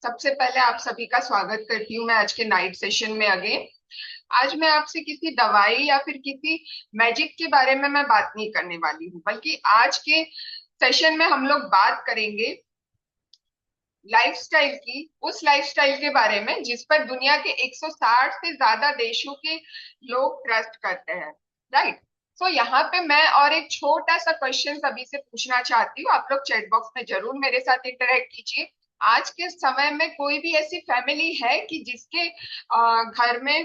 सबसे पहले आप सभी का स्वागत करती हूँ मैं आज के नाइट सेशन में अगेन। आज मैं आपसे किसी दवाई या फिर किसी मैजिक के बारे में मैं बात नहीं करने वाली हूँ, बल्कि आज के सेशन में हम लोग बात करेंगे लाइफस्टाइल की, उस लाइफस्टाइल के बारे में जिस पर दुनिया के 160 से ज्यादा देशों के लोग ट्रस्ट करते हैं। राइट। सो यहाँ पे मैं और एक छोटा सा क्वेश्चन सभी से पूछना चाहती हूँ। आप लोग चैट बॉक्स में जरूर मेरे साथ इंटरेक्ट कीजिए। आज के समय में कोई भी ऐसी फैमिली है कि जिसके घर में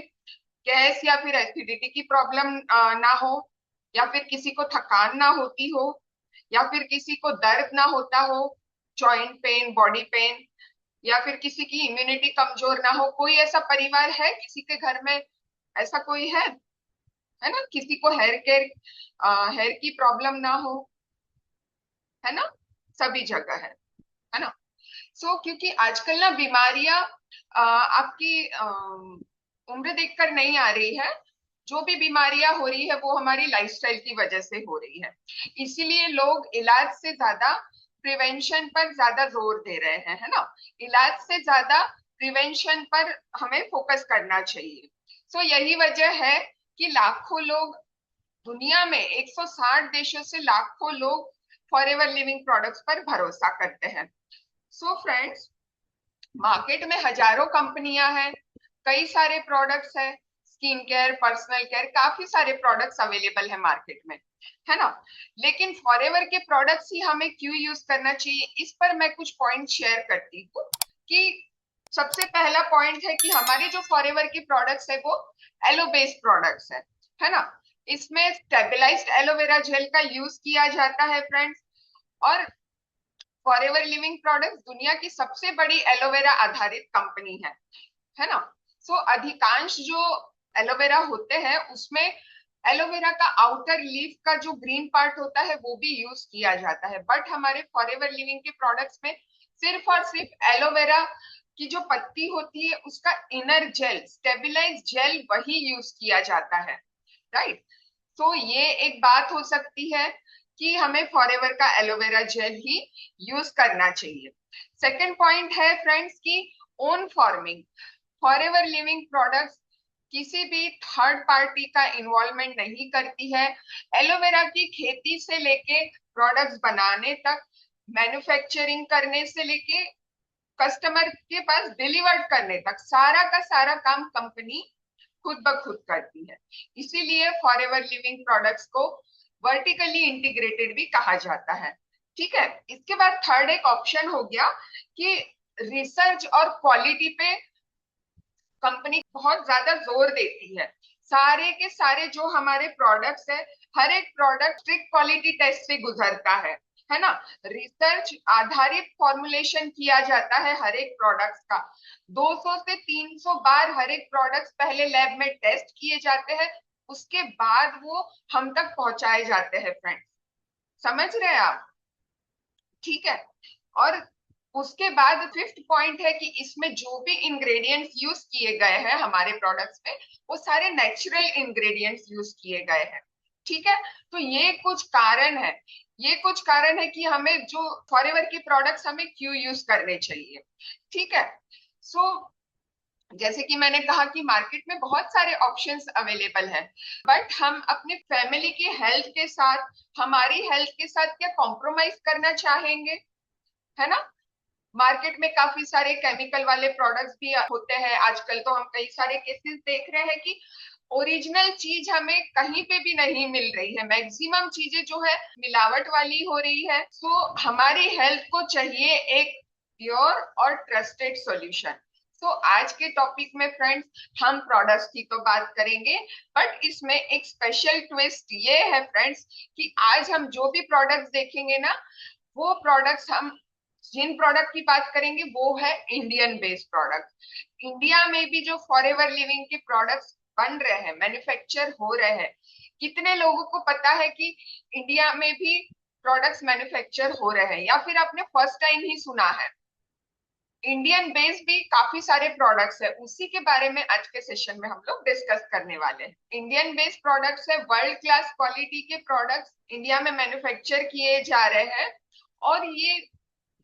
गैस या फिर एसिडिटी की प्रॉब्लम ना हो, या फिर किसी को थकान ना होती हो, या फिर किसी को दर्द ना होता हो, जॉइंट पेन, बॉडी पेन, या फिर किसी की इम्यूनिटी कमजोर ना हो? कोई ऐसा परिवार है किसी के घर में? ऐसा कोई है ना? किसी को हेयर की प्रॉब्लम ना हो, है ना? सभी जगह है ना? क्योंकि आजकल ना बीमारियां आपकी उम्र देखकर नहीं आ रही है। जो भी बीमारियां हो रही है वो हमारी लाइफस्टाइल की वजह से हो रही है। इसीलिए लोग इलाज से ज्यादा प्रिवेंशन पर ज्यादा जोर दे रहे हैं, है ना? इलाज से ज्यादा प्रिवेंशन पर हमें फोकस करना चाहिए। यही वजह है कि लाखों लोग दुनिया में 160 देशों से लाखों लोग फॉरएवर लिविंग प्रोडक्ट्स पर भरोसा करते हैं। फ्रेंड्स, मार्केट में हजारों कंपनियां हैं, कई सारे प्रोडक्ट्स हैं, स्किन केयर, पर्सनल केयर, काफी सारे प्रोडक्ट्स अवेलेबल है मार्केट में, है ना? लेकिन फॉरएवर के प्रोडक्ट्स ही हमें क्यों यूज करना चाहिए, इस पर मैं कुछ पॉइंट शेयर करती हूँ। कि सबसे पहला पॉइंट है कि हमारे जो फॉरएवर के प्रोडक्ट्स है वो एलो बेस्ड प्रोडक्ट्स है ना? इसमें स्टेबलाइज्ड एलोवेरा जेल का यूज किया जाता है फ्रेंड्स। और फॉरएवर लिविंग प्रोडक्ट्स दुनिया की सबसे बड़ी एलोवेरा आधारित कंपनी है ना? अधिकांश जो एलोवेरा होते हैं उसमें एलोवेरा का आउटर लीफ का जो ग्रीन पार्ट होता है वो भी यूज किया जाता है, बट हमारे फॉरएवर लिविंग के प्रोडक्ट्स में सिर्फ और सिर्फ एलोवेरा की जो पत्ती होती है उसका इनर जेल, स्टेबलाइज जेल, वही यूज किया जाता है। राइट। ये एक बात हो सकती है कि हमें फॉरएवर का एलोवेरा जेल ही यूज करना चाहिए। सेकेंड पॉइंट है फ्रेंड्स की own farming. Forever living products किसी भी थर्ड पार्टी का इन्वॉल्वमेंट नहीं करती है। एलोवेरा की खेती से लेके प्रोडक्ट्स बनाने तक, मैन्युफैक्चरिंग करने से लेके कस्टमर के पास डिलीवर्ड करने तक, सारा का सारा काम कंपनी खुद ब खुद करती है। इसीलिए फॉरएवर लिविंग प्रोडक्ट्स को वर्टिकली इंटीग्रेटेड भी कहा जाता है। ठीक है। इसके बाद थर्ड एक ऑप्शन हो गया कि रिसर्च और क्वालिटी पे कंपनी बहुत ज्यादा जोर देती है। सारे के सारे जो हमारे प्रोडक्ट्स है, हर एक प्रोडक्ट स्ट्रिक्ट क्वालिटी टेस्ट से गुजरता है ना? रिसर्च आधारित फॉर्मुलेशन किया जाता है हर एक प्रोडक्ट्स का। 200 से 300 बार हर एक प्रोडक्ट्स पहले लैब में टेस्ट किए जाते हैं, उसके बाद वो हम तक पहुंचाए जाते हैं फ्रेंड्स। समझ रहे हैं आप? ठीक है। और उसके बाद फिफ्थ पॉइंट है कि इसमें जो भी इंग्रेडिएंट्स यूज किए गए हैं हमारे प्रोडक्ट्स में, वो सारे नेचुरल इंग्रेडिएंट्स यूज किए गए हैं। ठीक है। ये कुछ कारण है, ये कुछ कारण है कि हमें जो फॉरएवर के प्रोडक्ट्स हमें क्यों यूज करने चाहिए। ठीक है। सो जैसे कि मैंने कहा कि मार्केट में बहुत सारे ऑप्शंस अवेलेबल हैं, बट हम अपने फैमिली की हेल्थ के साथ, हमारी हेल्थ के साथ क्या कॉम्प्रोमाइज करना चाहेंगे? है ना? मार्केट में काफी सारे केमिकल वाले प्रोडक्ट्स भी होते हैं। आजकल तो हम कई सारे केसेस देख रहे हैं कि ओरिजिनल चीज हमें कहीं पे भी नहीं मिल रही है, मैक्सिमम चीजें जो है मिलावट वाली हो रही है। हमारी हेल्थ को चाहिए एक प्योर और ट्रस्टेड सॉल्यूशन। आज के टॉपिक में फ्रेंड्स हम प्रोडक्ट्स की तो बात करेंगे, बट इसमें एक स्पेशल ट्विस्ट ये है फ्रेंड्स कि आज हम जो भी प्रोडक्ट्स देखेंगे ना, वो प्रोडक्ट्स हम जिन प्रोडक्ट की बात करेंगे वो है इंडियन बेस्ड प्रोडक्ट। इंडिया में भी जो फॉरएवर लिविंग के प्रोडक्ट्स बन रहे हैं, मैन्युफैक्चर हो रहे हैं, कितने लोगों को पता है कि इंडिया में भी प्रोडक्ट्स मैन्युफैक्चर हो रहे हैं, या फिर आपने फर्स्ट टाइम ही सुना है? इंडियन बेस्ड भी काफी सारे प्रोडक्ट्स है, उसी के बारे में आज के सेशन में हम लोग डिस्कस करने वाले हैं। इंडियन बेस्ड प्रोडक्ट्स है, वर्ल्ड क्लास क्वालिटी के प्रोडक्ट्स इंडिया में मैन्युफैक्चर किए जा रहे हैं। और ये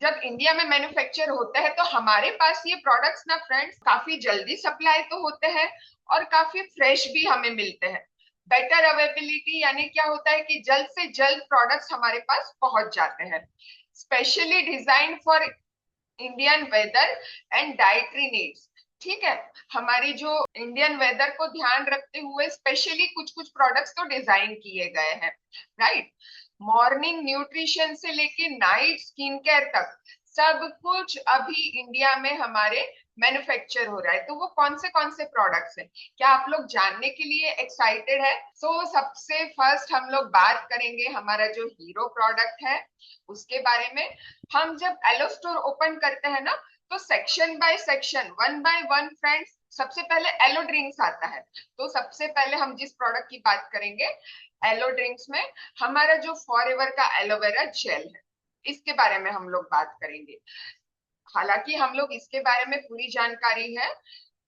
जब इंडिया में मैन्युफैक्चर होता है तो हमारे पास ये प्रोडक्ट्स ना फ्रेंड्स काफी जल्दी सप्लाई तो होते हैं और काफी फ्रेश भी हमें मिलते हैं। बेटर अवेलेबिलिटी यानी क्या होता है कि जल्द से जल्द प्रोडक्ट्स हमारे पास पहुंच जाते हैं। Specially design for Indian weather and dietary needs. ठीक है, हमारी जो इंडियन वेदर को ध्यान रखते हुए स्पेशली कुछ कुछ प्रोडक्ट्स तो डिजाइन किए गए हैं, राइट। मॉर्निंग न्यूट्रिशन से लेके नाइट स्किन केयर तक सब कुछ अभी इंडिया में हमारे मैन्युफैक्चर हो रहा है। तो वो कौन से प्रोडक्ट्स हैं, क्या आप लोग जानने के लिए एक्साइटेड है? सबसे फर्स्ट हम लोग बात करेंगे हमारा जो हीरो प्रोडक्ट है उसके बारे में। हम जब एलो स्टोर ओपन करते हैं ना, तो section by section, one by one friends, सबसे पहले एलो ड्रिंक्स आता है। तो सबसे पहले हम जिस प्रोडक्ट की बात करेंगे एलो ड्रिंक्स में, हमारा जो फॉरएवर का एलोवेरा जेल है, इसके बारे में हम लोग बात करेंगे। हालांकि हम लोग इसके बारे में पूरी जानकारी है।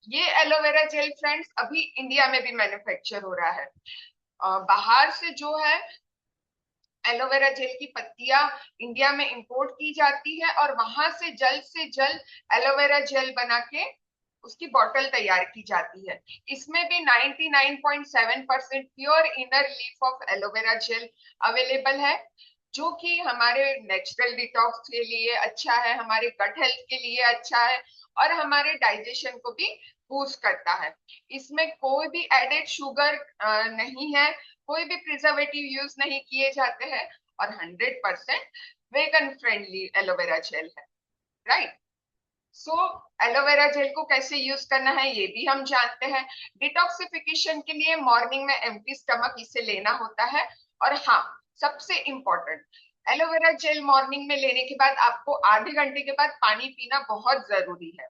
ये एलोवेरा जेल फ्रेंड्स अभी इंडिया में भी मैन्युफैक्चर हो रहा है। बाहर से जो है एलोवेरा जेल की पत्तियां इंडिया में इंपोर्ट की जाती है और वहां से जल्द एलोवेरा जेल बना के उसकी बॉटल तैयार की जाती है। इसमें भी 99.7% pure inner leaf of aloe vera gel available है, जो कि हमारे नेचुरल डिटॉक्स के लिए अच्छा है, हमारे गट हेल्थ के लिए अच्छा है और हमारे डाइजेशन को भी बूस्ट करता है। इसमें कोई भी एडेड शुगर नहीं है, कोई भी प्रिजर्वेटिव यूज नहीं किए जाते हैं और 100% वेगन फ्रेंडली एलोवेरा जेल है, राइट। सो एलोवेरा जेल को कैसे यूज करना है ये भी हम जानते हैं। डिटॉक्सिफिकेशन के लिए मॉर्निंग में एम्प्टी स्टमक इसे लेना होता है। और हाँ, सबसे इंपॉर्टेंट, एलोवेरा जेल मॉर्निंग में लेने के बाद आपको आधे घंटे के बाद पानी पीना बहुत जरूरी है।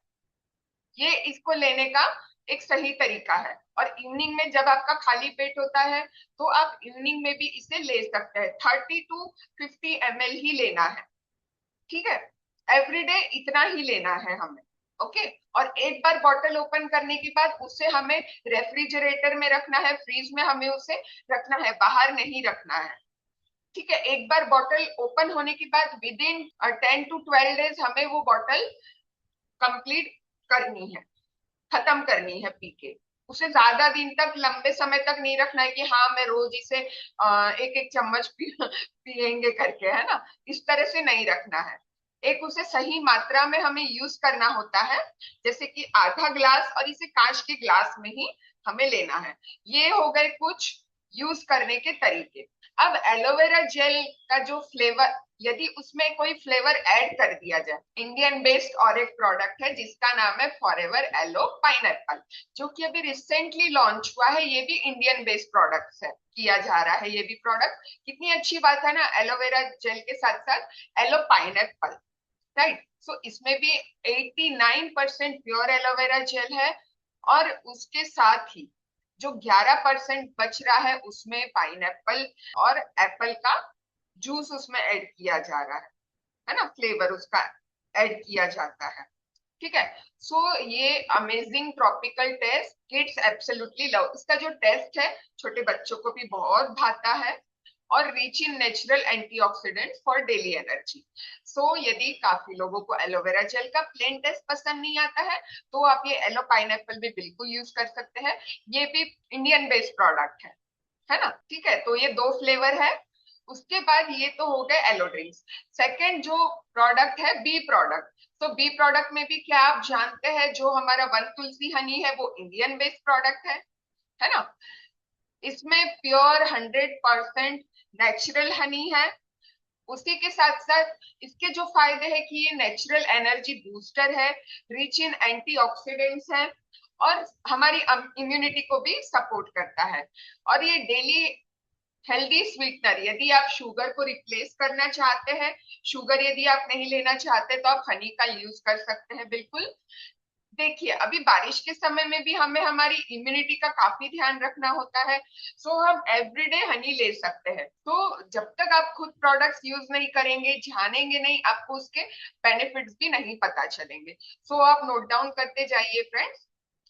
ये इसको लेने का एक सही तरीका है। और इवनिंग में जब आपका खाली पेट होता है तो आप इवनिंग में भी इसे ले सकते हैं। 30 to 50 ml ही लेना है, ठीक है। एवरीडे इतना ही लेना है हमें, ओके। और एक बार बॉटल ओपन करने के बाद उसे हमें रेफ्रिजरेटर में रखना है, फ्रीज में हमें उसे रखना है, बाहर नहीं रखना है, ठीक है। एक बार बॉटल ओपन होने के बाद विद इन 10 to 12 डेज हमें वो बॉटल कंप्लीट करनी है, खत्म करनी है पी के। उसे ज्यादा दिन तक, लंबे समय तक नहीं रखना है कि हाँ मैं रोज इसे एक एक चम्मच पियेंगे करके, है ना। इस तरह से नहीं रखना है। एक उसे सही मात्रा में हमें यूज करना होता है, जैसे कि आधा ग्लास, और इसे कांच के ग्लास में ही हमें लेना है। ये हो गए कुछ यूज करने के तरीके। अब एलोवेरा जेल का जो फ्लेवर, यदि उसमें कोई फ्लेवर ऐड कर दिया जाए, इंडियन बेस्ड और एक प्रोडक्ट है जिसका नाम है फॉरएवर एलो पाइनएप्पल, जो कि अभी रिसेंटली लॉन्च हुआ है। ये भी इंडियन बेस्ड प्रोडक्ट है, किया जा रहा है ये भी प्रोडक्ट। कितनी अच्छी बात है ना, एलोवेरा जेल के साथ साथ एलो पाइनएप्पल, राइट। इसमें भी 89% प्योर एलोवेरा जेल है। और उसके साथ ही जो 11% बच रहा है उसमें पाइनएप्पल और एप्पल का जूस उसमें ऐड किया जा रहा है ना, फ्लेवर उसका ऐड किया जाता है, ठीक है। ये amazing tropical taste kids absolutely love. इसका जो टेस्ट है छोटे बच्चों को भी बहुत भाता है। और rich in natural antioxidant for daily energy. यदि काफी लोगों को एलोवेरा जेल का प्लेन टेस्ट पसंद नहीं आता है तो आप ये एलो पाइनएप्पल भी बिल्कुल यूज कर सकते हैं। ये भी इंडियन बेस्ड प्रोडक्ट है ना, ठीक है। तो ये दो फ्लेवर है। उसके बाद ये तो हो गए एलो ड्रिंक्स। सेकेंड जो प्रोडक्ट है बी प्रोडक्ट। बी प्रोडक्ट में भी क्या आप जानते हैं, जो हमारा वन तुलसी हनी है वो इंडियन बेस्ड प्रोडक्ट है ना। इसमें प्योर 100% नेचुरल हनी है। उसी के साथ साथ इसके जो फायदे हैं कि ये नेचुरल एनर्जी बूस्टर है, रिच इन एंटीऑक्सीडेंट्स है और हमारी इम्यूनिटी को भी सपोर्ट करता है। और ये डेली हेल्दी स्वीटनर, यदि आप शुगर को रिप्लेस करना चाहते हैं, शुगर यदि आप नहीं लेना चाहते तो आप हनी का यूज कर सकते हैं, बिल्कुल। देखिए अभी बारिश के समय में भी हमें हमारी इम्यूनिटी का काफी ध्यान रखना होता है। हम एवरीडे हनी ले सकते हैं। जब तक आप खुद प्रोडक्ट्स यूज नहीं करेंगे, जानेंगे नहीं, आपको उसके बेनिफिट्स भी नहीं पता चलेंगे। आप नोट डाउन करते जाइए फ्रेंड्स,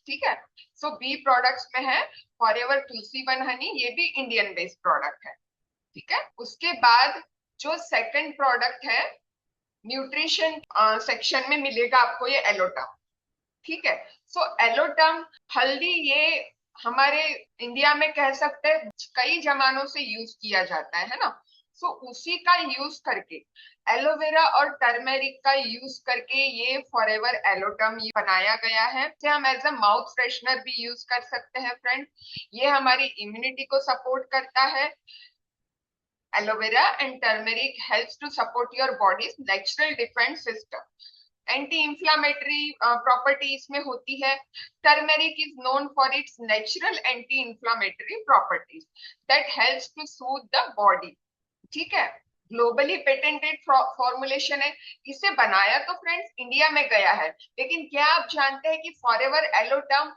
ठीक है। बी प्रोडक्ट्स में है फॉरएवर तुलसी वन हनी, ये भी इंडियन बेस्ड प्रोडक्ट है, ठीक है। उसके बाद जो सेकंड प्रोडक्ट है न्यूट्रिशन सेक्शन में मिलेगा आपको ये एलोटम। ठीक है। सो एलोटम हल्दी ये हमारे इंडिया में कह सकते हैं कई जमानों से यूज किया जाता है ना। सो उसी का यूज करके एलोवेरा और टर्मेरिक का यूज करके ये फॉरएवर एलोटम बनाया गया है। इसे हम एज अ माउथ फ्रेशनर भी यूज कर सकते हैं फ्रेंड। ये हमारी इम्यूनिटी को सपोर्ट करता है। Aloe vera and turmeric helps to support your body's natural defence system. Anti inflammatory property इसमें होती है। Turmeric is known for its natural anti inflammatory properties that helps to soothe the body. ठीक है। Globally patented formulation है। इसे बनाया तो friends India में गया है, लेकिन क्या आप जानते हैं कि फॉरएवर एलोटम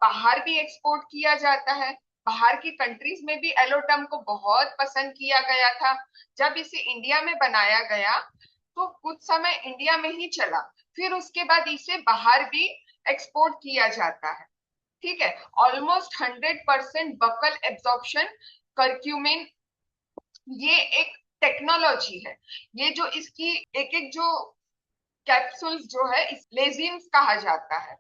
बाहर भी एक्सपोर्ट किया जाता है। बाहर की कंट्रीज में भी एलोटम को बहुत पसंद किया गया था। जब इसे इंडिया में बनाया गया तो कुछ समय इंडिया में ही चला, फिर उसके बाद इसे बाहर भी एक्सपोर्ट किया जाता है। ठीक है। ऑलमोस्ट 100% बकल एब्जॉर्प्शन कर्क्यूमिन ये एक टेक्नोलॉजी है। ये जो इसकी एक एक जो कैप्सूल्स जो है इस लेजिम्स कहा जाता है।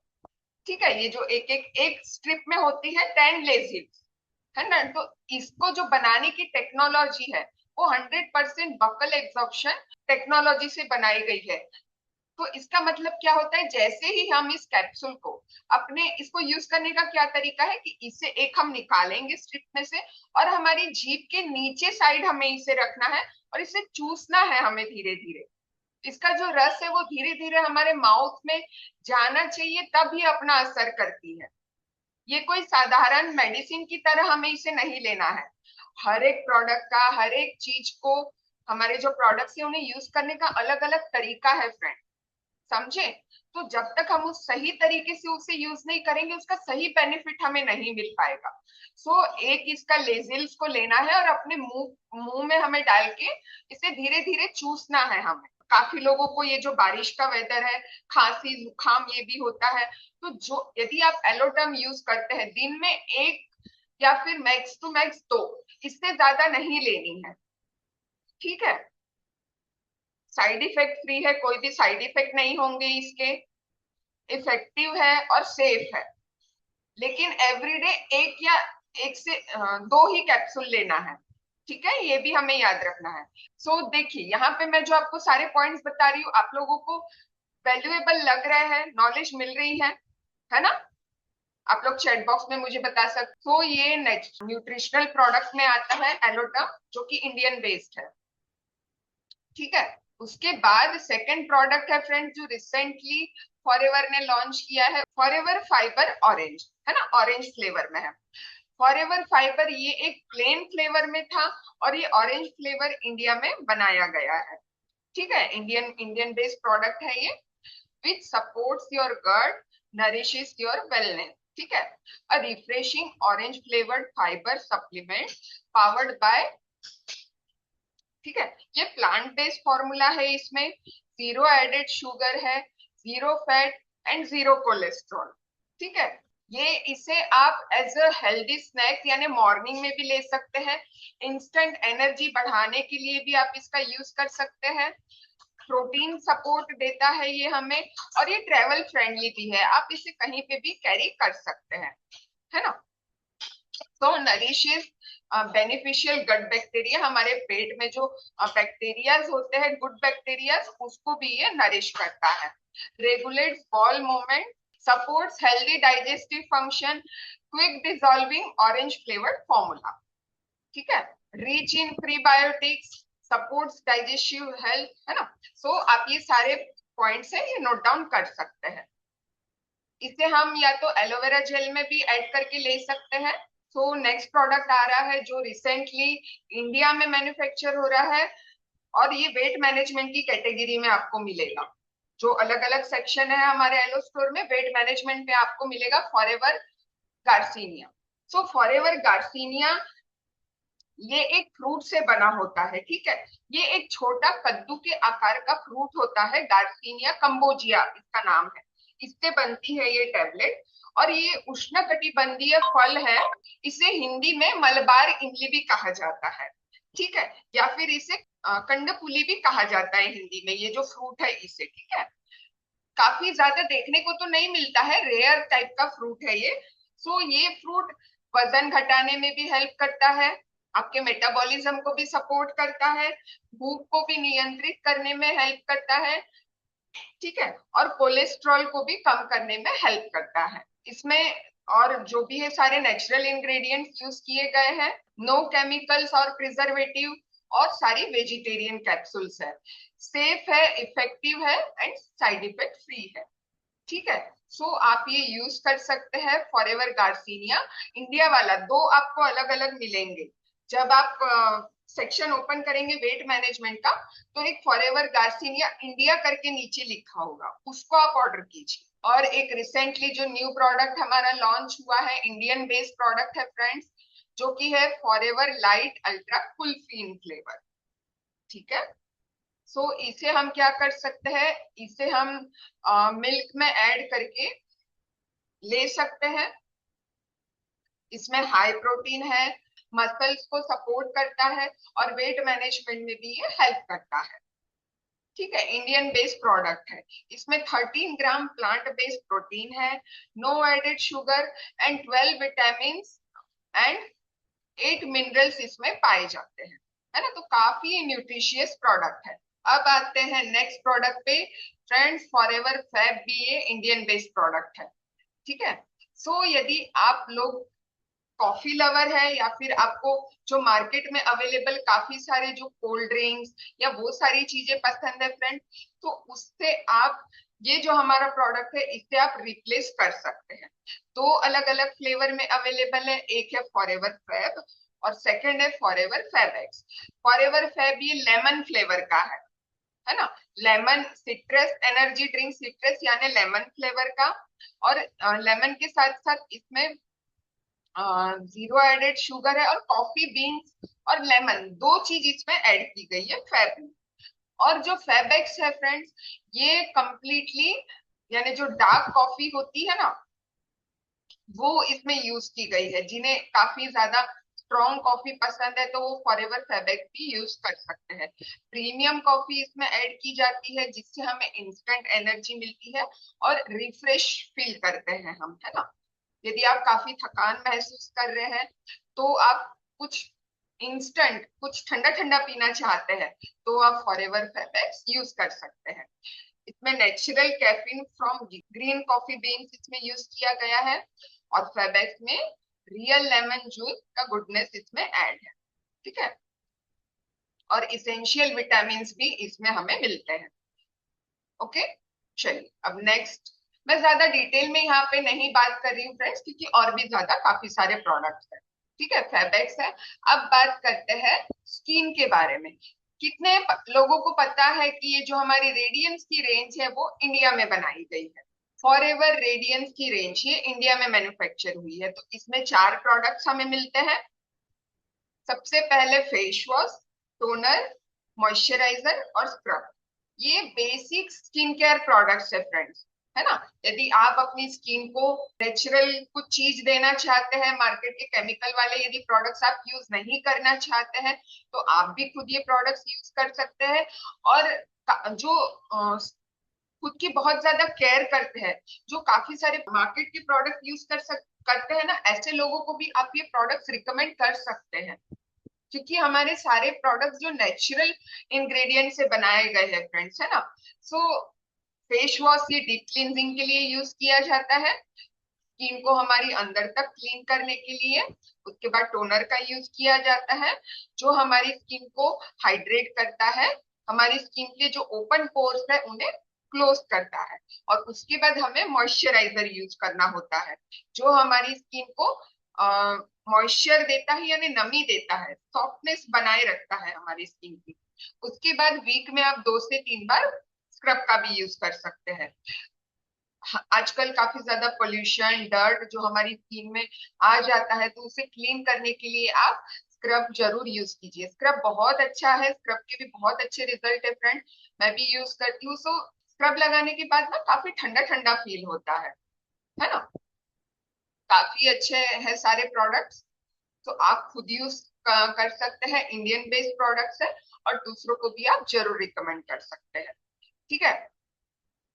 ठीक है। ये जो एक स्ट्रिप में होती है 10 लेजिम्स है ना। तो इसको जो बनाने की टेक्नोलॉजी है वो 100% बकल एब्जॉर्प्शन टेक्नोलॉजी से बनाई गई है। तो इसका मतलब क्या होता है, जैसे ही हम इस कैप्सूल को अपने इसको यूज करने का क्या तरीका है कि इसे एक हम निकालेंगे स्ट्रिप में से और हमारी जीभ के नीचे साइड हमें इसे रखना है और इसे चूसना है हमें धीरे धीरे। इसका जो रस है वो धीरे धीरे हमारे माउथ में जाना चाहिए, तब ही अपना असर करती है। ये कोई साधारण मेडिसिन की तरह हमें इसे नहीं लेना है। हर एक प्रोडक्ट का हर एक चीज को हमारे जो प्रोडक्ट्स है उन्हें यूज करने का अलग अलग तरीका है फ्रेंड। समझे। तो जब तक हम उस सही तरीके से उसे यूज नहीं करेंगे उसका सही बेनिफिट हमें नहीं मिल पाएगा। एक इसका लेजिल्स को लेना है और अपने मुंह मुंह में हमें डाल के इसे धीरे धीरे चूसना है हमें। काफी लोगों को ये जो बारिश का वेदर है, खांसी जुकाम ये भी होता है। तो जो यदि आप एलोटम यूज करते हैं दिन में एक या फिर मैक्स टू मैक्स दो, इससे ज्यादा नहीं लेनी है। ठीक है। साइड इफेक्ट फ्री है, कोई भी साइड इफेक्ट नहीं होंगे इसके। इफेक्टिव है और सेफ है। लेकिन एवरीडे एक या एक से दो ही कैप्सूल लेना है। ठीक है। ये भी हमें याद रखना है। देखिए यहाँ पे मैं जो आपको सारे पॉइंट्स बता रही हूँ आप लोगों को वैल्यूएबल लग रहे हैं, नॉलेज मिल रही है ना। आप लोग चैट बॉक्स में मुझे बता सकते हो। ये नेक्स्ट न्यूट्रिशनल प्रोडक्ट में आता है एलोटम, जो कि इंडियन बेस्ड है। ठीक है। उसके बाद सेकंड प्रोडक्ट है फ्रेंड जो रिसेंटली फॉरएवर ने लॉन्च किया है, फॉरएवर फाइबर ऑरेंज, है ना, ऑरेंज फ्लेवर में है। फॉरएवर फाइबर ये एक प्लेन फ्लेवर में था और ये ऑरेंज फ्लेवर इंडिया में बनाया गया है। ठीक है। इंडियन इंडियन बेस्ड प्रोडक्ट है ये, which supports your gut, nourishes your wellness. ठीक है। A refreshing orange flavoured fibre supplement powered by. ठीक है। ये प्लांट बेस्ड फॉर्मूला है, इसमें जीरो एडेड शुगर है, zero fat and zero cholesterol. ठीक है। ये इसे आप एज अ हेल्दी स्नैक यानी मॉर्निंग में भी ले सकते हैं। इंस्टेंट एनर्जी बढ़ाने के लिए भी आप इसका यूज कर सकते हैं। प्रोटीन सपोर्ट देता है ये हमें, और ये ट्रेवल फ्रेंडली भी है, आप इसे कहीं पे भी कैरी कर सकते हैं, है ना। तो नरिशेस बेनिफिशियल गट बैक्टीरिया, हमारे पेट में जो बैक्टीरियाज होते हैं गुड बैक्टीरियाज, उसको भी ये नरिश करता है। Regulates ball movement, supports healthy digestive function, quick dissolving orange flavoured formula. ठीक है। रिच इन प्रीबायोटिक्स, सपोर्ट्स डाइजेस्टिव हेल्थ, है ना। आप ये सारे पॉइंट्स है ये नोट डाउन कर सकते हैं। इसे हम या तो एलोवेरा जेल में भी ऐड करके ले सकते हैं। नेक्स्ट प्रोडक्ट आ रहा है जो रिसेंटली इंडिया में मैन्युफैक्चर हो रहा है, और ये वेट मैनेजमेंट की कैटेगरी में आपको मिलेगा। जो अलग अलग सेक्शन है हमारे एलो स्टोर में, वेट मैनेजमेंट में आपको मिलेगा फॉरएवर गार्सिनिया। फॉरएवर गार्सिनिया ये एक फ्रूट से बना होता है। ठीक है। ये एक छोटा कद्दू के आकार का फ्रूट होता है, गार्सिनिया कंबोजिया इसका नाम है। इससे बनती है ये टेबलेट, और ये उष्णकटिबंधीय फल है। इसे हिंदी में मलबार इमली भी कहा जाता है। ठीक है, या फिर इसे कंदपुली भी कहा जाता है हिंदी में, ये जो फ्रूट है इसे, ठीक है। काफी ज्यादा देखने को तो नहीं मिलता है, रेयर टाइप का फ्रूट है ये। सो ये फ्रूट वजन घटाने में भी हेल्प करता है, आपके मेटाबॉलिज्म को भी सपोर्ट करता है, भूख को भी नियंत्रित करने में हेल्प करता है, ठीक है, और कोलेस्ट्रॉल को भी कम करने में हेल्प करता है इसमें। और जो भी है सारे नेचुरल इंग्रेडिएंट्स यूज किए गए हैं, नो केमिकल्स और प्रिजर्वेटिव, और सारी वेजिटेरियन कैप्सूल्स है, सेफ है, इफेक्टिव है एंड साइड इफेक्ट फ्री है, ठीक है। सो आप ये यूज कर सकते हैं फॉरएवर गार्सिनिया। इंडिया वाला दो आपको अलग अलग मिलेंगे, जब आप सेक्शन ओपन करेंगे वेट मैनेजमेंट का, तो एक फॉरएवर गार्सिनिया इंडिया करके नीचे लिखा होगा, उसको आप ऑर्डर कीजिए। और एक रिसेंटली जो न्यू प्रोडक्ट हमारा लॉन्च हुआ है, इंडियन बेस्ड प्रोडक्ट है फ्रेंड्स, जो कि है फॉरएवर लाइट अल्ट्रा कुल्फीन फ्लेवर, ठीक है। सो इसे हम क्या कर सकते हैं, इसे हम मिल्क में ऐड करके ले सकते हैं। इसमें हाई प्रोटीन है, मसल्स को सपोर्ट करता है, और वेट मैनेजमेंट में भी ये हेल्प करता है, ठीक है। इंडियन बेस्ड प्रोडक्ट है, इसमें 13 ग्राम प्लांट बेस्ड प्रोटीन है, no added sugar and 12 vitamin and 8 minerals इसमें पाए जाते हैं, है ना। तो काफी न्यूट्रिशियस प्रोडक्ट है। अब आते हैं नेक्स्ट प्रोडक्ट पे फ्रेंड्स, फॉरएवर फैब भी ये इंडियन बेस्ड प्रोडक्ट है, ठीक है। सो यदि आप लोग कॉफी लवर है, या फिर आपको जो मार्केट में अवेलेबल काफी सारे जो कोल्ड ड्रिंक्स या वो सारी चीजें पसंद है फ्रेंड, तो उससे आप ये जो हमारा प्रोडक्ट है इससे आप रिप्लेस कर सकते हैं। दो अलग अलग फ्लेवर में अवेलेबल है, एक है फॉरएवर फैब और सेकंड है Forever Fab X. Forever Fab ये लेमन फ्लेवर का है ना, lemon citrus energy drink, citrus यानी लेमन फ्लेवर का, और लेमन के साथ साथ इसमें जीरो एडेड शुगर है, और कॉफी बीन्स और लेमन दो चीज इसमें ऐड की गई है फैब में। और जो फैबेक्स है फ्रेंड्स, ये कंप्लीटली यानी जो डार्क कॉफी होती है ना, वो इसमें यूज की गई है। जिन्हें काफी ज्यादा स्ट्रॉन्ग कॉफी पसंद है तो वो फॉरएवर फैबेक्स भी यूज कर सकते हैं। प्रीमियम कॉफी इसमें ऐड की जाती है, जिससे हमें इंस्टेंट एनर्जी मिलती है और रिफ्रेश फील करते हैं हम, है ना। यदि आप काफी थकान महसूस कर रहे हैं, तो आप कुछ इंस्टेंट कुछ ठंडा ठंडा पीना चाहते हैं, तो आप फॉरएवर फैबेक्स यूज कर सकते हैं। इसमें natural caffeine from green coffee beans इसमें यूज किया गया है, और फैबेक्स में रियल लेमन जूस का गुडनेस इसमें ऐड है, ठीक है। और इसेंशियल विटामिन भी इसमें हमें मिलते हैं, ओके। चलिए अब नेक्स्ट, मैं ज्यादा डिटेल में यहाँ पे नहीं बात कर रही हूँ फ्रेंड्स, क्योंकि और भी ज्यादा काफी सारे प्रोडक्ट्स हैं, ठीक है, फैबेक्स है। अब बात करते हैं स्किन के बारे में। कितने लोगों को पता है कि ये जो हमारी रेडियंस की रेंज है वो इंडिया में बनाई गई है। फॉरएवर रेडियंस की रेंज ये इंडिया में मैन्युफैक्चर हुई है। तो इसमें चार प्रोडक्ट्स हमें मिलते हैं। सबसे पहले फेस वॉश, टोनर, मॉइस्चराइजर और स्क्रब। ये बेसिक स्किन केयर प्रोडक्ट्स है फ्रेंड्स, है ना। यदि आप अपनी स्किन को नेचुरल कुछ चीज देना चाहते हैं, मार्केट के केमिकल वाले यदि प्रोडक्ट्स आप यूज नहीं करना चाहते हैं, तो आप भी खुद ये प्रोडक्ट्स यूज कर सकते हैं। और जो खुद की बहुत ज्यादा केयर करते हैं, जो काफी सारे मार्केट के प्रोडक्ट यूज करते हैं ना, ऐसे लोगों को भी आप ये प्रोडक्ट्स रिकमेंड कर सकते हैं, क्योंकि हमारे सारे प्रोडक्ट्स जो नेचुरल इंग्रेडिएंट से बनाए गए हैं फ्रेंड्स, है ना। सो फेस वॉश ये डीप क्लींजिंग के लिए यूज किया जाता है, स्किन को हमारी अंदर तक क्लीन करने के लिए। उसके बाद टोनर का यूज किया जाता है, जो हमारी स्किन को हाइड्रेट करता है, हमारी स्किन के जो ओपन पोर्स है उन्हें क्लोज करता है। और उसके बाद हमें मॉइस्चराइजर यूज करना होता है, जो हमारी स्किन को मॉइस्चर देता है, यानी नमी देता है, सॉफ्टनेस बनाए रखता है हमारी स्किन की। उसके बाद वीक में आप 2 से 3 बार स्क्रब का भी यूज कर सकते हैं। आजकल काफी ज्यादा पोल्यूशन, डर्ट जो हमारी स्किन में आ जाता है, तो उसे क्लीन करने के लिए आप स्क्रब जरूर यूज कीजिए। स्क्रब बहुत अच्छा है, स्क्रब के भी बहुत अच्छे रिजल्ट है फ्रेंड, मैं भी यूज करती हूँ। सो स्क्रब लगाने के बाद ना काफी ठंडा ठंडा फील होता है ना। काफी अच्छे हैं सारे प्रोडक्ट्स, तो आप खुद यूज कर सकते हैं, इंडियन बेस्ड प्रोडक्ट्स है, और दूसरों को भी आप जरूर रिकमेंड कर सकते हैं। ठीक है।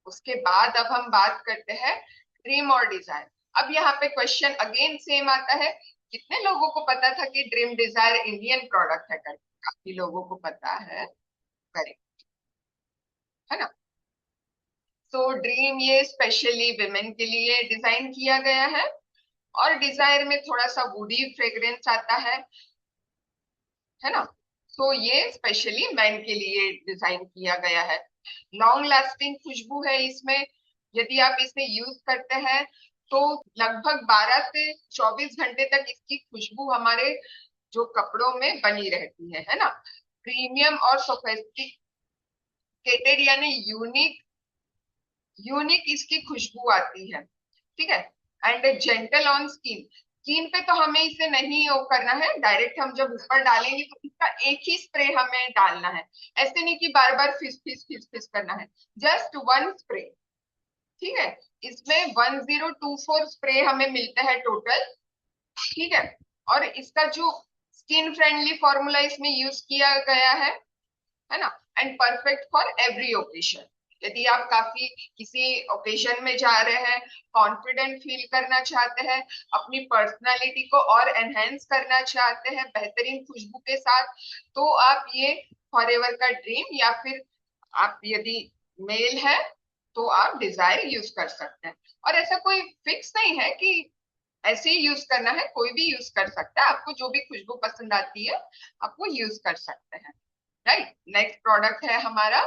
उसके बाद अब हम बात करते हैं ड्रीम और डिजायर। अब यहाँ पे क्वेश्चन अगेन सेम आता है, कितने लोगों को पता था कि ड्रीम डिजायर इंडियन प्रोडक्ट है करके? काफी लोगों को पता है, करेक्ट है ना। तो ड्रीम ये स्पेशली विमेन के लिए डिजाइन किया गया है, और डिजायर में थोड़ा सा वुडी फ्रेग्रेंस आता है ना। तो ये स्पेशली मैन के लिए डिजाइन किया गया है। लॉन्ग लास्टिंग खुशबू है इसमें। यदि आप इसे यूज करते हैं तो लगभग 12 से 24 घंटे तक इसकी खुशबू हमारे जो कपड़ों में बनी रहती है ना। प्रीमियम और सोफिस्टिकेटेड यानी यूनिक यूनिक इसकी खुशबू आती है। ठीक है। And gentle on skin. Skin पे तो हमें इसे नहीं वो करना है, डायरेक्ट हम जब ऊपर डालेंगे तो इसका एक ही स्प्रे हमें डालना है। ऐसे नहीं कि बार बार फिस फिस फिस फिस करना है, जस्ट वन स्प्रे। ठीक है। इसमें 1024 स्प्रे हमें मिलता है टोटल। ठीक है। और इसका जो स्किन फ्रेंडली फॉर्मूला इसमें यूज किया गया है ना। And perfect for every occasion. यदि आप काफी किसी ओकेशन में जा रहे हैं, कॉन्फिडेंट फील करना चाहते हैं, अपनी पर्सनालिटी को और एनहेंस करना चाहते हैं बेहतरीन खुशबू के साथ, तो आप ये फॉरएवर का ड्रीम, या फिर आप यदि मेल है तो आप डिजायर यूज कर सकते हैं। और ऐसा कोई फिक्स नहीं है कि ऐसे ही यूज करना है, कोई भी यूज कर सकता है। आपको जो भी खुशबू पसंद आती है आप वो यूज कर सकते हैं। राइट। नेक्स्ट प्रोडक्ट है हमारा,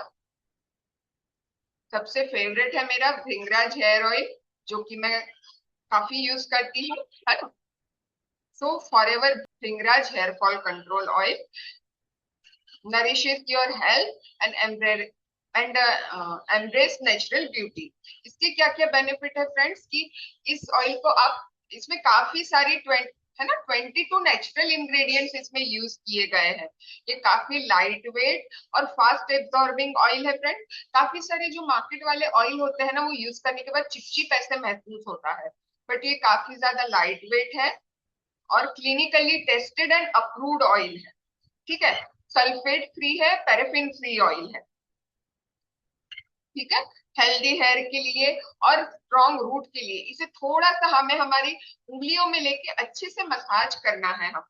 सबसे फेवरेट है मेरा, भृंगराज हेयर ऑयल, जो कि मैं काफी यूज करती हूँ, है ना। So forever bhringraj hair fall control oil nourishes your health and embrace natural beauty. इसके क्या क्या बेनिफिट है फ्रेंड्स, कि इस ऑयल को आप, इसमें काफी सारी 20 है ना, 22 नेचुरल इंग्रेडिएंट्स इसमें यूज किए गए हैं। ये काफी लाइट वेट और फास्ट एब्जॉर्बिंग ऑयल है फ्रेंड। काफी सारे जो मार्केट वाले ऑयल होते हैं ना, वो यूज करने के बाद चिपचिप ऐसे महसूस होता है, बट ये काफी ज्यादा लाइट वेट है और clinically tested and approved oil है। ठीक है। सल्फेट फ्री है, पैराफिन फ्री ऑयल है। ठीक है। हेल्दी हेयर के लिए और स्ट्रॉन्ग रूट के लिए इसे थोड़ा सा हमें हमारी उंगलियों में लेके अच्छे से मसाज करना है। हम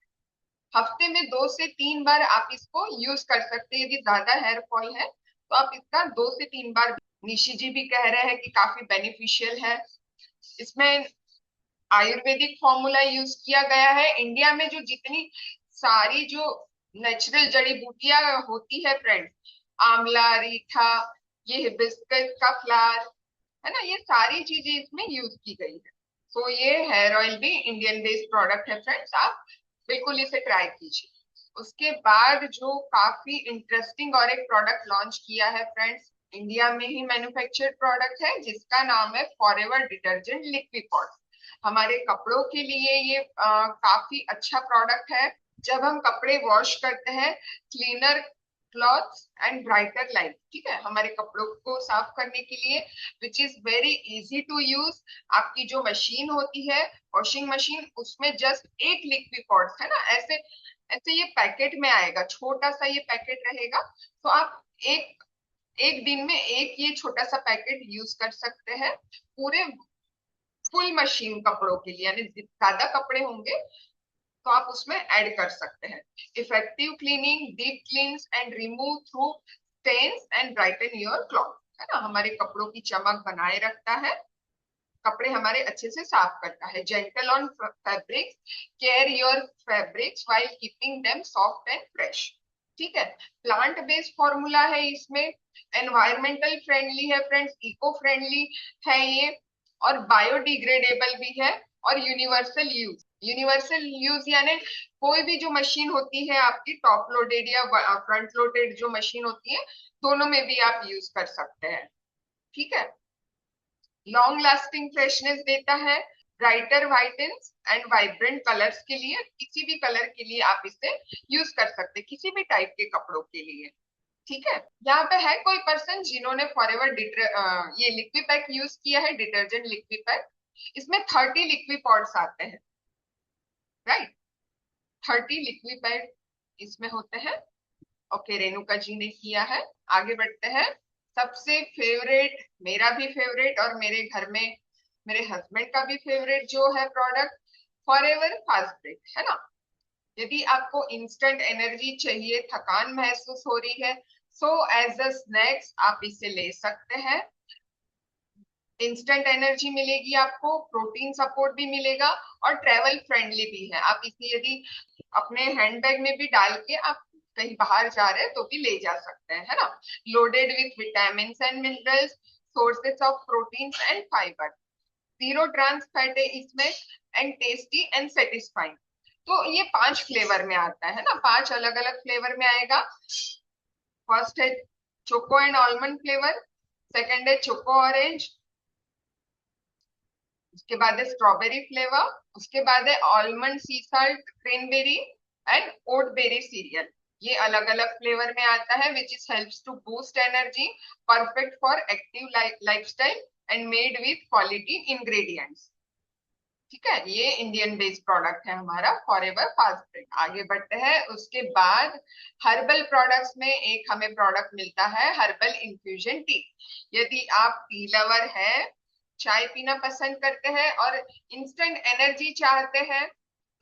हफ्ते में 2 से 3 बार आप इसको यूज कर सकते हैं। यदि ज्यादा हेयर फॉल है तो आप इसका 2 से 3 बार। निशी जी भी कह रहे हैं कि काफी बेनिफिशियल है। इसमें आयुर्वेदिक फॉर्मूला यूज किया गया है। इंडिया में जो जितनी सारी जो नेचुरल जड़ी बूटियां होती है फ्रेंड, आंवला, रीठा, ये हिबिस्कस का फ्लावर, है ना, ये सारी चीजें इसमें यूज की गई है। तो ये हेयर ऑयल भी इंडियन बेस्ड प्रोडक्ट है फ्रेंड्स, आप बिल्कुल इसे ट्राई कीजिए। उसके बाद जो काफी इंटरेस्टिंग और एक प्रोडक्ट लॉन्च किया है फ्रेंड्स, इंडिया में ही मैन्युफैक्चर्ड प्रोडक्ट है, जिसका नाम है फॉरएवर डिटर्जेंट लिक्विड। हमारे कपड़ों के लिए ये काफी अच्छा प्रोडक्ट है। जब हम कपड़े वॉश करते हैं, cleaner clothes and brighter life. ठीक है, हमारे कपड़ों को साफ करने के लिए, which is very easy to use. आपकी जो मशीन होती है, वॉशिंग मशीन, उसमें जस्ट एक लिक्विड पॉट्स है ना, ऐसे ऐसे ये पैकेट में आएगा, छोटा सा ये पैकेट रहेगा। तो आप एक एक दिन में एक ये छोटा सा पैकेट यूज कर सकते हैं पूरे फुल मशीन कपड़ों के लिए, यानी ज्यादा कपड़े होंगे तो आप उसमें ऐड कर सकते हैं। Effective cleaning, deep cleanse and remove through stains and brighten your cloth, है ना, हमारे कपड़ों की चमक बनाए रखता है, कपड़े हमारे अच्छे से साफ करता है। Gentle on fabrics, care your fabrics while keeping them soft and fresh. ठीक है। प्लांट बेस्ड फॉर्मूला है इसमें, एनवायरमेंटल फ्रेंडली है फ्रेंड्स, इको फ्रेंडली है ये, और बायोडिग्रेडेबल भी है, और यूनिवर्सल यूज। यूनिवर्सल यूज यानी कोई भी जो मशीन होती है आपकी, टॉप लोडेड या फ्रंट लोडेड जो मशीन होती है, दोनों में भी आप यूज कर सकते हैं। ठीक है। लॉन्ग लास्टिंग फ्रेशनेस देता है, ब्राइटर व्हाइटन्स एंड वाइब्रेंट कलर्स के लिए, किसी भी कलर के लिए आप इसे यूज कर सकते हैं, किसी भी टाइप के कपड़ों के लिए। ठीक है। यहाँ पे है कोई पर्सन जिन्होंने फॉरएवर ये लिक्विड पैक यूज किया है, डिटर्जेंट लिक्विड पैक। इसमें 30 लिक्विड पॉड्स आते हैं। राइट। 30 लिक्विफाइड इसमें होते हैं। ओके, रेणुका जी ने किया है। आगे बढ़ते हैं। सबसे फेवरेट, मेरा भी फेवरेट और मेरे घर में मेरे हस्बैंड का भी फेवरेट जो है प्रोडक्ट, फॉरएवर फास्ट ब्रेक, है ना। यदि आपको इंस्टेंट एनर्जी चाहिए, थकान महसूस हो रही है, सो एज अ स्नैक्स आप इसे ले सकते हैं। इंस्टेंट एनर्जी मिलेगी आपको, प्रोटीन सपोर्ट भी मिलेगा और ट्रेवल फ्रेंडली भी है। आप इसे यदि अपने हैंडबैग में भी डाल के आप कहीं बाहर जा रहे हैं तो भी ले जा सकते हैं, है ना। Loaded with vitamin and minerals, sources of protein and fibre, zero trans fat है इसमें, एंड टेस्टी एंड सेटिस्फाइंग। तो ये 5 फ्लेवर में आता है ना, 5 अलग अलग फ्लेवर में आएगा। फर्स्ट है choco and almond flavour, second है चोको ऑरेंज, उसके बाद है स्ट्रॉबेरी फ्लेवर, उसके बाद है almond sea salt cranberry and oat berry cereal. ये अलग अलग फ्लेवर में आता है, which is helps to boost energy, perfect for active lifestyle and made with quality ingredients. ठीक है, ये इंडियन बेस्ड प्रोडक्ट है हमारा फॉरएवर फास्ट ब्रेक। आगे बढ़ते हैं। उसके बाद हर्बल प्रोडक्ट्स में एक हमें प्रोडक्ट मिलता है, हर्बल इन्फ्यूजन टी। यदि आप टी लवर है, चाय पीना पसंद करते हैं और इंस्टेंट एनर्जी चाहते हैं,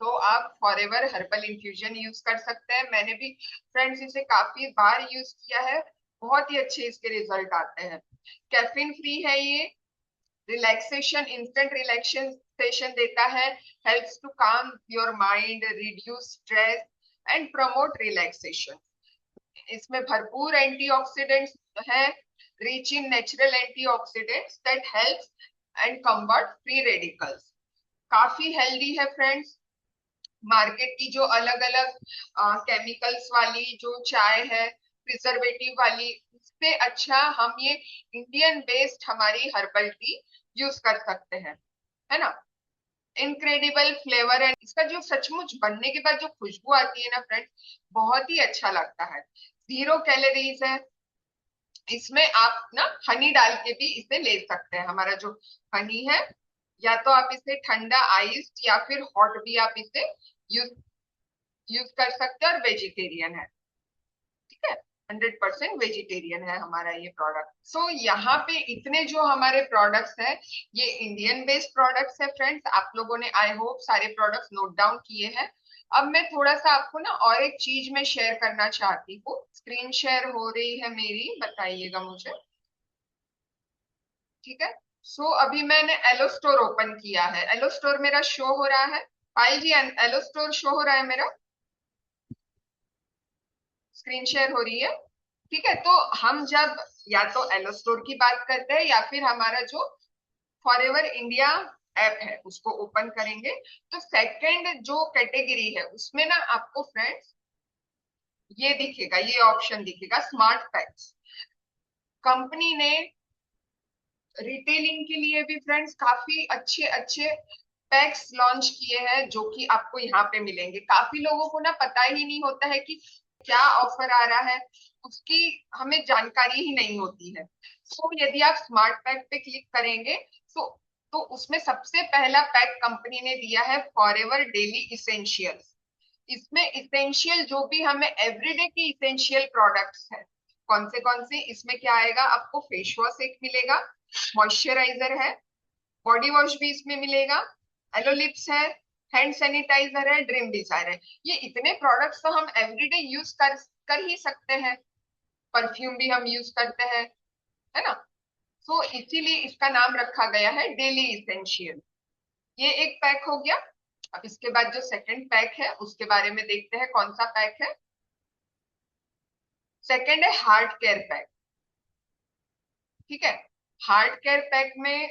तो आप फॉरएवर हर्बल इन्फ्यूजन यूज कर सकते हैं। मैंने भी फ्रेंड्स इसे काफी बार यूज किया है, बहुत ही अच्छे इसके रिजल्ट आते हैं। कैफीन फ्री है ये, रिलैक्सेशन, इंस्टेंट रिलैक्सेशन देता है, helps to calm your mind, reduce stress and promote relaxation. इसमें भरपूर एंटीऑक्सीडेंट्स है, rich in natural antioxidants that helps and combat free radicals. काफी हेल्दी है फ्रेंड्स। मार्केट की जो अलग अलग केमिकल्स वाली जो चाय है, प्रिजर्वेटिव वाली, इससे अच्छा हम ये इंडियन बेस्ड हमारी हर्बल टी यूज कर सकते हैं, है ना। इनक्रेडिबल फ्लेवर है इसका, जो सचमुच बनने के बाद जो खुशबू आती है ना फ्रेंड्स, बहुत ही अच्छा लगता है। 0 कैलोरीज है इसमें। आप ना हनी डाल के भी इसे ले सकते हैं। हमारा जो हनी है, या तो आप इसे ठंडा आइस या फिर हॉट भी आप इसे यूज यूज कर सकते हैं, और वेजिटेरियन है, ठीक है। 100% वेजिटेरियन है हमारा ये प्रोडक्ट। सो यहाँ पे इतने जो हमारे प्रोडक्ट्स हैं, ये इंडियन बेस्ड प्रोडक्ट्स है फ्रेंड्स। आप लोगों ने आई होप सारे प्रोडक्ट्स नोट डाउन किए हैं। अब मैं थोड़ा सा आपको ना और एक चीज में शेयर करना चाहती हूँ। स्क्रीन शेयर हो रही है मेरी, बताइएगा मुझे, ठीक है। सो अभी मैंने एलो स्टोर ओपन किया है। एलो स्टोर मेरा शो हो रहा है, पायल जी एलो स्टोर शो हो रहा है मेरा, स्क्रीन शेयर हो रही है, ठीक है। तो हम जब या तो एलो स्टोर की बात करते हैं या फिर हमारा जो फॉरएवर इंडिया ऐप है उसको ओपन करेंगे, तो सेकंड जो कैटेगरी है उसमें ना आपको फ्रेंड्स ये दिखेगा, ये ऑप्शन दिखेगा, स्मार्ट पैक्स। कंपनी ने रिटेलिंग के लिए भी फ्रेंड्स काफी अच्छे अच्छे पैक्स लॉन्च किए हैं, जो कि आपको यहाँ पे मिलेंगे। काफी लोगों को ना पता ही नहीं होता है कि क्या ऑफर आ रहा है, उसकी हमें जानकारी ही नहीं होती है। सो यदि आप स्मार्ट पैक पे क्लिक करेंगे, तो उसमें सबसे पहला पैक कंपनी ने दिया है फॉरएवर डेली इसेंशियल्स। इसमें इसेंशियल जो भी हमें एवरीडे की इसेंशियल प्रोडक्ट्स है, कौन से इसमें क्या आएगा, आपको फेस वॉश एक मिलेगा, मॉइस्चराइजर है, बॉडी वॉश भी इसमें मिलेगा, एलो लिप्स है, हैंड सैनिटाइजर है, ड्रीम डिजायर है। ये इतने प्रोडक्ट्स तो हम एवरीडे यूज कर ही सकते हैं। परफ्यूम भी हम यूज करते हैं, है ना। सो इसीलिए इसका नाम रखा गया है डेली इसेंशियल। ये एक पैक हो गया। अब इसके बाद जो सेकंड पैक है उसके बारे में देखते हैं, कौन सा पैक है। सेकंड है हार्ट केयर पैक, ठीक है। हार्ट केयर पैक में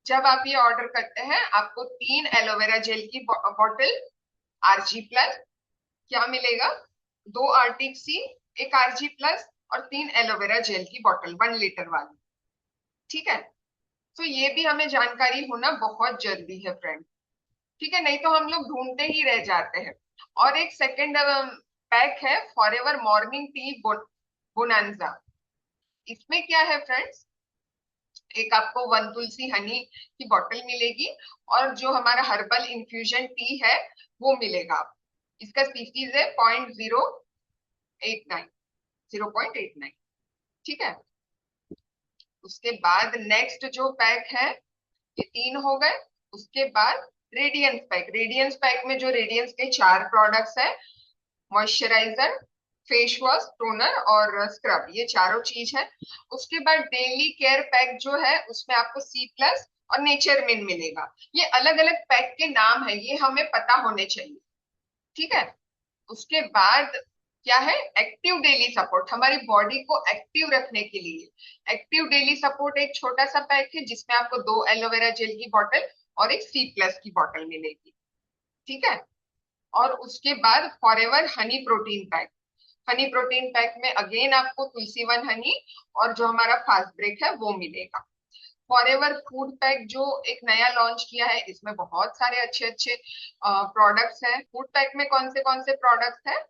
जब आप ये ऑर्डर करते हैं, आपको 3 एलोवेरा जेल की बॉटल आरजी प्लस, क्या मिलेगा, 2 आर्टिक सी, एक आरजी प्लस और 3 एलोवेरा जेल की बॉटल 1 लीटर वाली, ठीक है। तो ये भी हमें जानकारी होना बहुत जरूरी है फ्रेंड, ठीक है, नहीं तो हम लोग ढूंढते ही रह जाते हैं। और एक सेकंड पैक है फॉरएवर मॉर्निंग टी बोनांजा। इसमें क्या है फ्रेंड्स, एक आपको 1 तुलसी हनी की बोतल मिलेगी और जो हमारा हर्बल इन्फ्यूजन टी है वो मिलेगा आपको, इसका सीसीज है 0.089, 0.89। ठीक है, उसके बाद नेक्स्ट जो पैक है, ये 3 हो गए। उसके बाद रेडियंस पैक, रेडियंस पैक में जो रेडियंस के 4 प्रोडक्ट्स है, मॉइस्चराइजर, फेस वॉश, टोनर और स्क्रब, ये चारों चीज है। उसके बाद डेली केयर पैक जो है, उसमें आपको सी प्लस और नेचर मिन मिलेगा। ये अलग अलग पैक के नाम है, ये हमें पता होने चाहिए। ठीक है, उसके बाद क्या है, एक्टिव डेली सपोर्ट, हमारी बॉडी को एक्टिव रखने के लिए एक्टिव डेली सपोर्ट एक छोटा सा पैक है, जिसमें आपको 2 एलोवेरा जेल की बोतल और एक सी प्लस की बोतल मिलेगी। ठीक है, और उसके बाद forever Honey protein pack, Honey protein pack में अगेन आपको तुलसी वन हनी और जो हमारा फास्ट ब्रेक है वो मिलेगा। फॉरएवर फूड पैक जो एक नया लॉन्च किया है, इसमें बहुत सारे अच्छे अच्छे प्रोडक्ट्स हैं। फूड पैक में कौन से प्रोडक्ट्स हैं,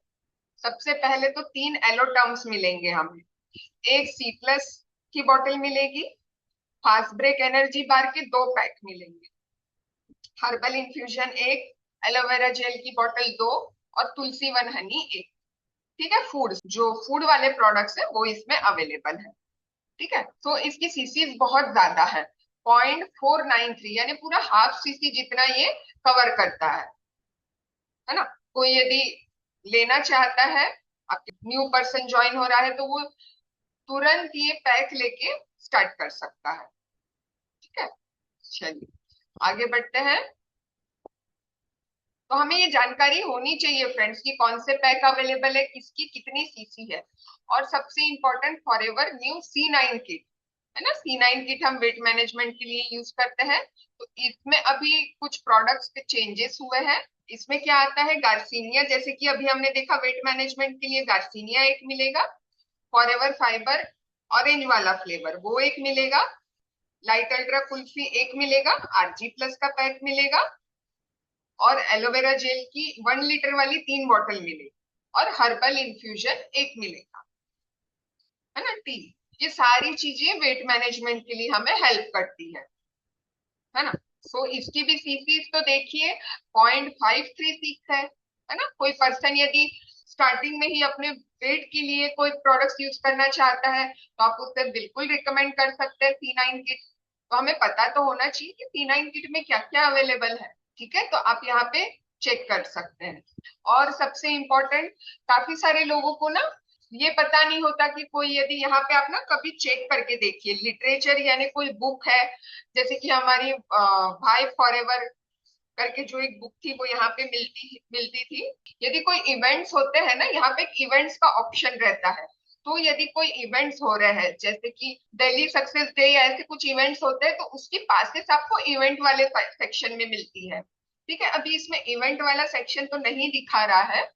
सबसे पहले तो 3 एलोटर्म्स मिलेंगे हमें, एक सी प्लस की बोतल मिलेगी, फास्ट ब्रेक एनर्जी बार के 2 पैक मिलेंगे, हर्बल इन्फ्यूजन 1, एलोवेरा जेल की बोतल 2 और तुलसी वन हनी 1। ठीक है, फूड जो फूड वाले प्रोडक्ट्स है वो इसमें अवेलेबल है। ठीक है, तो इसकी सीसी बहुत ज्यादा है, 0.493, यानी पूरा हाफ सीसी जितना ये कवर करता है ना। कोई यदि लेना चाहता है, आपके न्यू पर्सन ज्वाइन हो रहा है, तो वो तुरंत ये पैक लेके स्टार्ट कर सकता है। ठीक है, चलिए आगे बढ़ते हैं। तो हमें ये जानकारी होनी चाहिए फ्रेंड्स कि कौन से पैक अवेलेबल है, किसकी कितनी सीसी है। और सबसे important forever new C9 kit है ना, C9 किट हम वेट मैनेजमेंट के लिए यूज करते हैं। तो इसमें अभी कुछ प्रोडक्ट्स के चेंजेस हुए हैं। इसमें क्या आता है, गार्सिनिया, जैसे कि अभी हमने देखा वेट मैनेजमेंट के लिए गार्सिनिया एक मिलेगा, फॉरएवर फाइबर ऑरेंज वाला फ्लेवर वो एक मिलेगा, लाइट अल्ट्रा कुल्फी एक मिलेगा, RG प्लस का पैक मिलेगा, और एलोवेरा जेल की 1 लीटर वाली 3 बोतल मिलेगी, और हर्बल इन्फ्यूजन एक मिलेगा, है ना, टी। ये सारी चीजें वेट मैनेजमेंट के लिए हमें हेल्प करती है ना। सो इसकी भी सीसीज तो देखिए 0.536 है ना। कोई पर्सन यदि स्टार्टिंग में ही अपने वेट के लिए कोई प्रोडक्ट्स यूज करना चाहता है, तो आप उससे बिल्कुल रिकमेंड कर सकते हैं C9 किट। तो हमें पता तो होना चाहिए कि C9 किट में क्या क्या अवेलेबल है। ठीक है, तो आप यहाँ पे चेक कर सकते हैं। और सबसे इम्पोर्टेंट, काफी सारे लोगों को ना ये पता नहीं होता कि कोई, यदि यहाँ पे आप ना कभी चेक करके देखिए, लिटरेचर यानी कोई बुक है, जैसे कि हमारी भाई फॉरएवर करके जो एक बुक थी वो यहाँ पे मिलती मिलती थी। यदि कोई इवेंट्स होते हैं ना, यहाँ पे एक इवेंट्स का ऑप्शन रहता है। तो यदि कोई इवेंट्स हो रहे हैं, जैसे कि दिल्ली सक्सेस डे या ऐसे कुछ इवेंट्स होते हैं, तो उसकी पासेस आपको इवेंट वाले सेक्शन में मिलती है। ठीक है, अभी इसमें इवेंट वाला सेक्शन तो नहीं दिखा रहा है,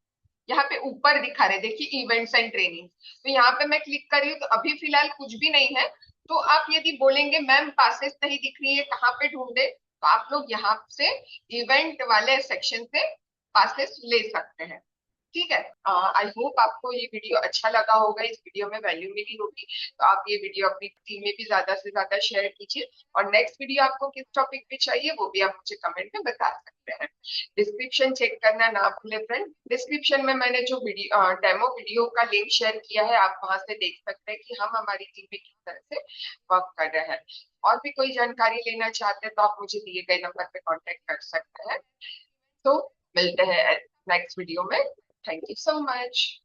यहाँ पे ऊपर दिखा रहे, देखिए इवेंट्स एंड ट्रेनिंग। तो यहाँ पे मैं क्लिक कर रही हूँ, तो अभी फिलहाल कुछ भी नहीं है। तो आप यदि बोलेंगे मैम पासेस नहीं दिख रही है, कहाँ पे ढूंढे, तो आप लोग यहाँ से इवेंट वाले सेक्शन से पासेस ले सकते हैं। ठीक है, आई होप आपको ये वीडियो अच्छा लगा होगा, इस वीडियो में वैल्यू मिली होगी। तो आप ये वीडियो अपनी टीम में भी ज्यादा से ज्यादा शेयर कीजिए, और नेक्स्ट वीडियो आपको किस टॉपिक पे चाहिए वो भी आप मुझे कमेंट में बता सकते हैं। डिस्क्रिप्शन चेक करना ना भूले फ्रेंड, डिस्क्रिप्शन में मैंने जो वीडियो डेमो वीडियो का लिंक शेयर किया है, आप वहां से देख सकते हैं कि हम हमारी टीम में किस तरह से वर्क कर रहे हैं। और भी कोई जानकारी लेना चाहते हैं तो आप मुझे दिए गए नंबर पे कांटेक्ट कर सकते हैं। तो मिलते हैं नेक्स्ट वीडियो में। Thank you so much.